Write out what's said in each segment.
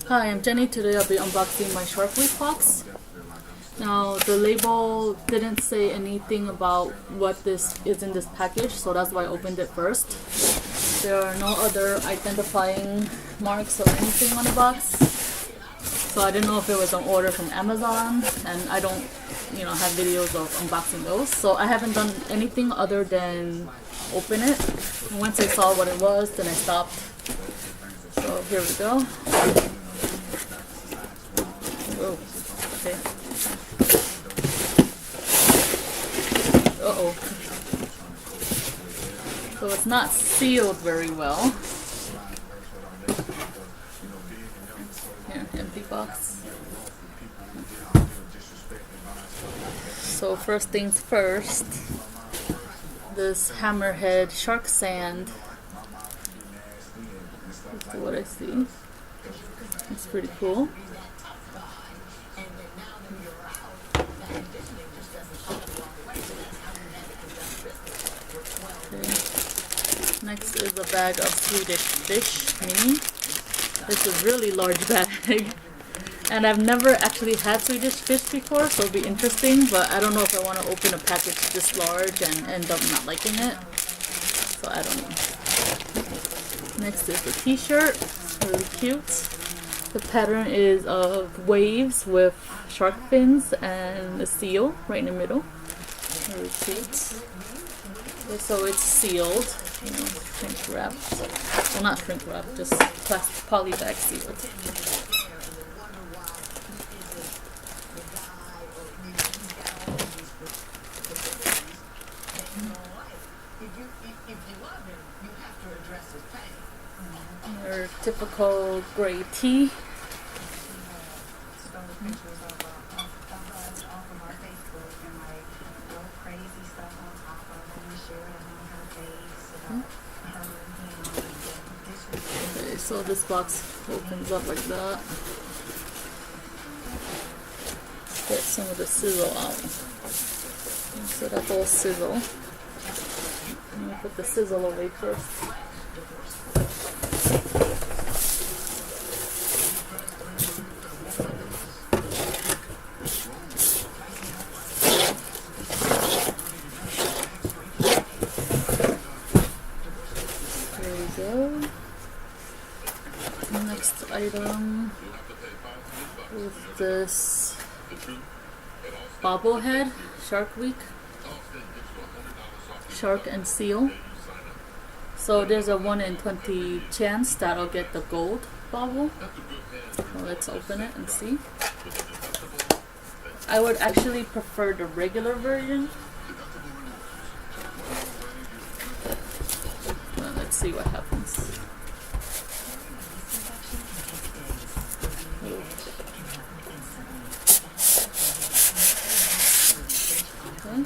Hi, I'm Jenny. Today I'll be unboxing my Shark Week box. Now, the label didn't say anything about what this is in this package, so that's why I opened it first. There are no other identifying marks or anything on the box, so I didn't know if it was an order from Amazon, and I don't, have videos of unboxing those, so I haven't done anything other than open it. And once I saw what it was, then I stopped. So here we go. Oh, okay. Uh-oh. So it's not sealed very well. Here, empty box. So first things first, this Hammerhead Shark Sand. That's what I see. It's pretty cool. Okay. Next is a bag of Swedish fish mini. It's a really large bag. And I've never actually had Swedish fish before, so it'll be interesting, but I don't know if I want to open a package this large and end up not liking it. So I don't know. Next is the t-shirt. Really cute. The pattern is of waves with shark fins and a seal right in the middle. Really cute. Okay, so it's sealed, shrink wrapped. Well, not shrink wrapped, just plastic poly bag sealed. Your typical gray tee. Okay, so this box opens up like that. Get some of the sizzle out. So that whole sizzle. I'm gonna put the sizzle away first. There we go. Next item is this bobblehead Shark Week. Shark and seal. So there's a 1 in 20 chance that I'll get the gold bobble. So let's open it and see. I would actually prefer the regular version. Well, let's see what happens. Okay.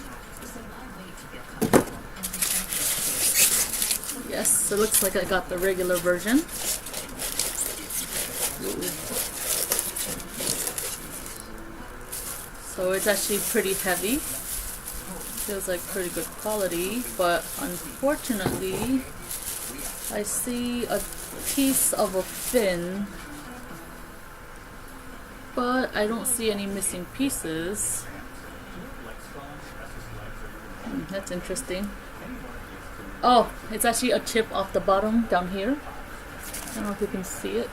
Yes, it looks like I got the regular version. So it's actually pretty heavy. Feels like pretty good quality, but unfortunately I see a piece of a fin, but I don't see any missing pieces. That's interesting. Oh, it's actually a chip off the bottom down here. I don't know if you can see it.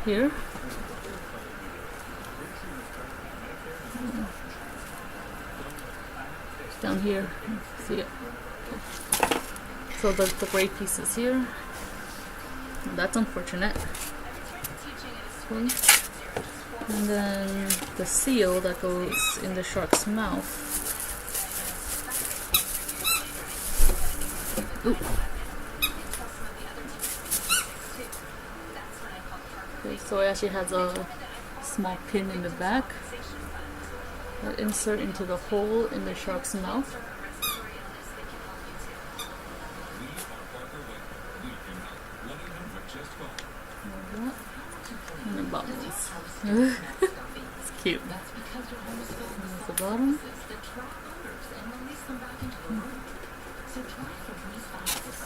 Here. Down here. See it? Okay. So there's the gray pieces here. That's unfortunate. Okay. And then the seal that goes in the shark's mouth. Ooh. Okay, so it actually has a small pin in the back that insert into the hole in the shark's mouth. Like that. And the bubbles. It's cute. There's the bottom.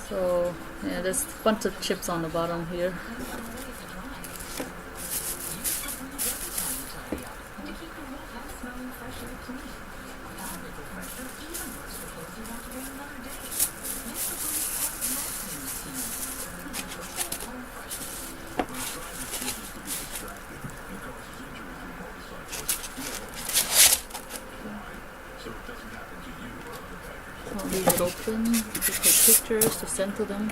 So yeah, there's a bunch of chips on the bottom here. I'll leave it open, just take pictures to send to them.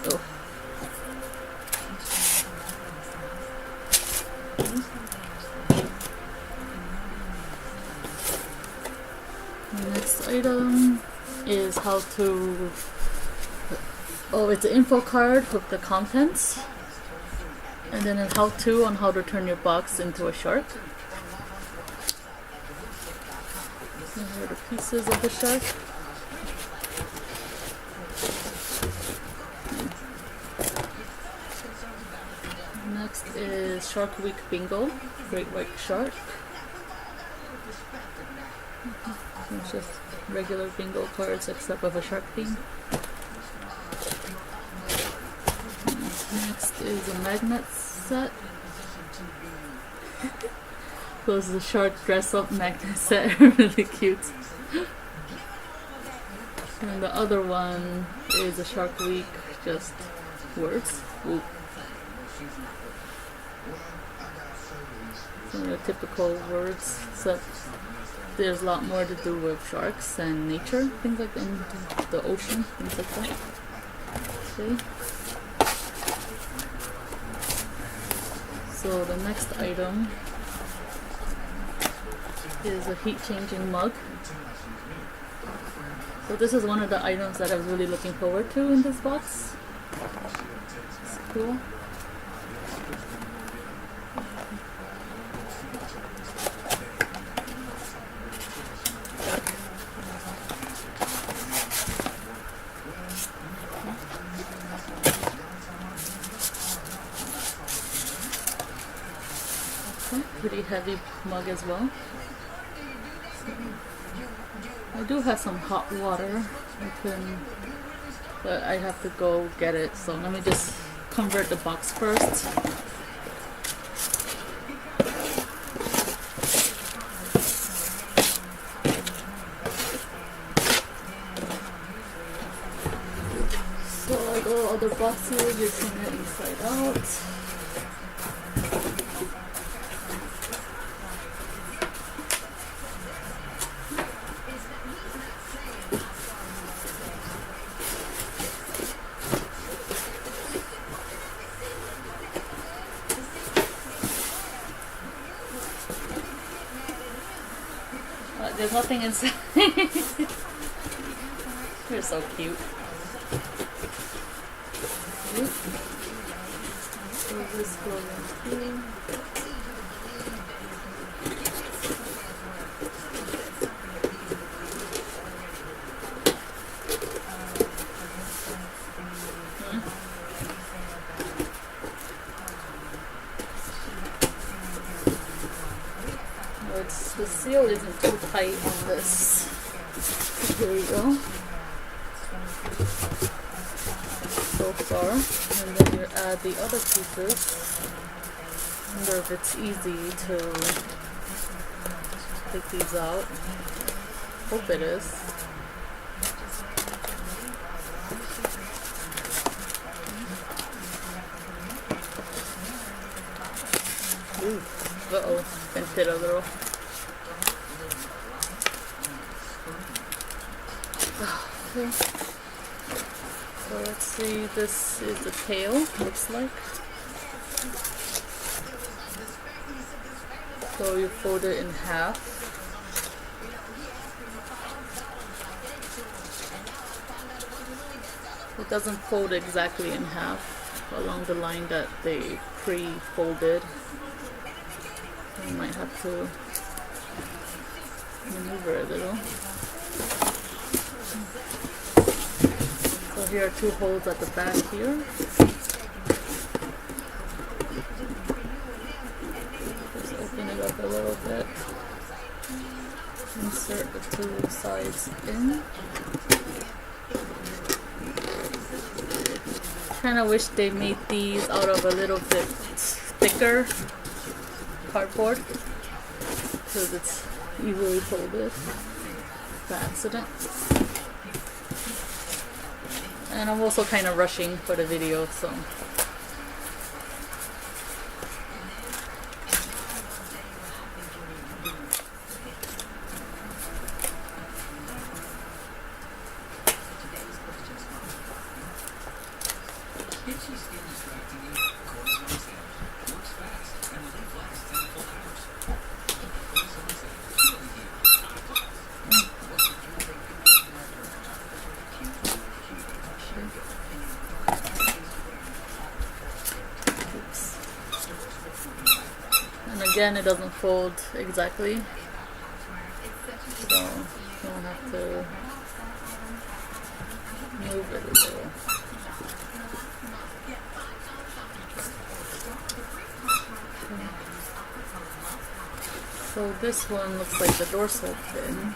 Oh. The next item is how to... Oh, it's an info card with the contents. And then a how-to on how to turn your box into a shark. And here are the pieces of the shark. Next is Shark Week Bingo, Great White Shark. It's just regular bingo cards except of a shark theme. Next is a magnet set. So this is a shark dress up magnet set, really cute. And the other one is a Shark Week, just words. Ooh. Some of the typical words, except there's a lot more to do with sharks and nature, things like in the ocean, things like that. Okay. So the next item is a heat changing mug. So this is one of the items that I was really looking forward to in this box. It's cool. Pretty heavy mug as well. I do have some hot water, but I have to go get it, so let me just convert the box first. So like all other boxes, you turn it inside out. There's nothing inside. You're so cute. So this goes in here. The seal isn't too tight on this. Here we go. So far. And then you add the other pieces. I wonder if it's easy to take these out. Hope it is. Ooh. Uh-oh. Bent it a little. Okay. So let's see, this is the tail, looks like. So you fold it in half. It doesn't fold exactly in half along the line that they pre-folded. You might have to maneuver a little. So here are two holes at the back here. Just open it up a little bit. insert the two sides in. Kind of wish they made these out of a little bit thicker cardboard because it's easily folded by accident. And I'm also kind of rushing for the video, so. And again, it doesn't fold exactly, so you'll have to move it a little. So this one looks like the dorsal fin.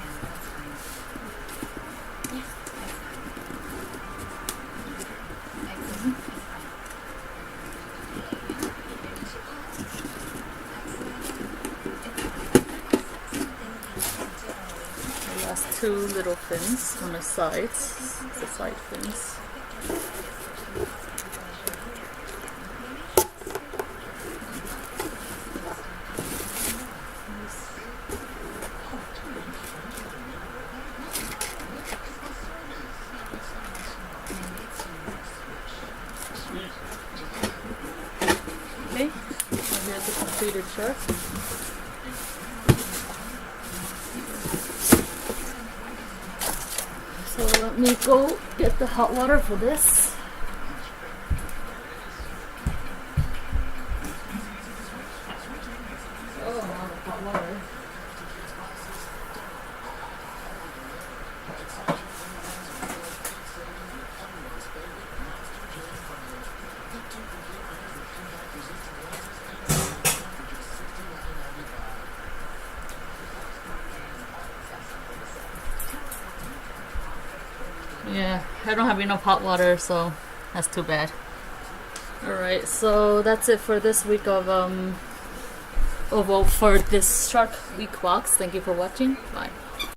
The last two little fins on the sides, the side fins. Okay, and here's the completed shark. So let me go get the hot water for this. Oh, wow, the hot water. Yeah, I don't have enough hot water, so that's too bad. Alright, so that's it for this week of for this Shark Week box. Thank you for watching. Bye.